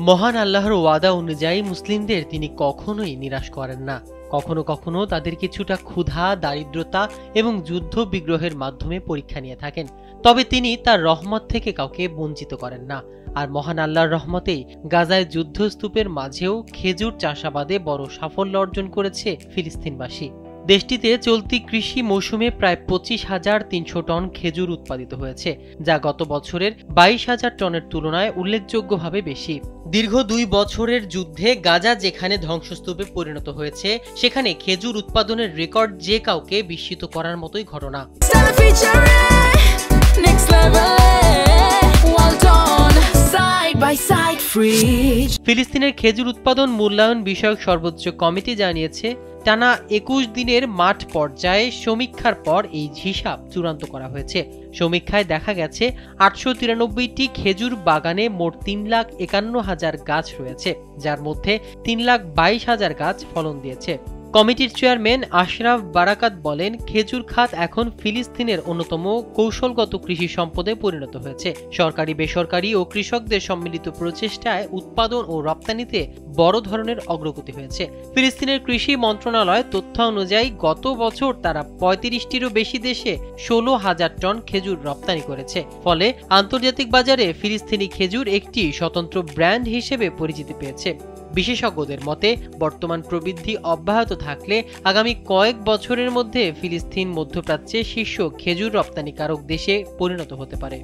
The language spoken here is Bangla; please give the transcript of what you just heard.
মহান আল্লাহর ওয়াদা অনুযায়ী মুসলিমদের তিনি কখনোই নিরাশ করেন না। কখনো কখনো তাদের কিছুটা ক্ষুধা, দারিদ্রতা এবং যুদ্ধ বিগ্রহের মাধ্যমে পরীক্ষা নিয়ে থাকেন, তবে তিনি তার রহমত থেকে কাউকে বঞ্চিত করেন না। আর মহান আল্লাহর রহমতেই গাজায় যুদ্ধস্তূপের মাঝেও খেজুর চাষাবাদে বড় সাফল্য অর্জন করেছে ফিলিস্তিনবাসী। দেশটিতে চলতি কৃষি মৌসুমে প্রায় 25,300 টন খেজুর উৎপাদিত হয়েছে, যা গত বছরের 22,000 টনের তুলনায় উল্লেখযোগ্যভাবে বেশি। দীর্ঘ 2 বছরের যুদ্ধে গাজা যেখানে ধ্বংসস্তূপে পরিণত হয়েছে, সেখানে খেজুর উৎপাদনের রেকর্ড যে কাউকে বিস্মিত করার মতোই ঘটনা। ফিলিস্তিনের খেজুর উৎপাদন মূল্যায়ন বিষয়ক সর্বোচ্চ কমিটি জানিয়েছে, টানা 21 দিনের মাঠ পর্যায়ে সমীক্ষার পর এই হিসাব চূড়ান্ত করা হয়েছে। সমীক্ষায় দেখা গেছে 893টি খেজুর বাগানে মোট 3,51,000 গাছ রয়েছে, যার মধ্যে 3,22,000 গাছ ফলন দিয়েছে। কমিটির চেয়ারম্যান আশরাফ বারাকাত বলেন, খেজুর খাত এখন ফিলিস্তিনের অন্যতম কৌশলগত কৃষি সম্পদে পরিণত হয়েছে। সরকারি, বেসরকারি ও কৃষকদের সম্মিলিত প্রচেষ্টায় উৎপাদন ও রপ্তানিতে বড় ধরনের অগ্রগতি হয়েছে। ফিলিস্তিনের কৃষি মন্ত্রণালয় তথ্য অনুযায়ী গত বছর তারা 35টিরও বেশি দেশে 16,000 টন খেজুর রপ্তানি করেছে। ফলে আন্তর্জাতিক বাজারে ফিলিস্তিনি খেজুর একটি স্বতন্ত্র ব্র্যান্ড হিসেবে পরিচিতি পেয়েছে। বিশেষজ্ঞদের মতে, বর্তমান প্রবৃদ্ধি অব্যাহত থাকলে আগামী কয়েক বছরের মধ্যে ফিলিস্তিন মধ্যপ্রাচ্যে শীর্ষ খেজুর রপ্তানিকারক দেশে পরিণত হতে পারে।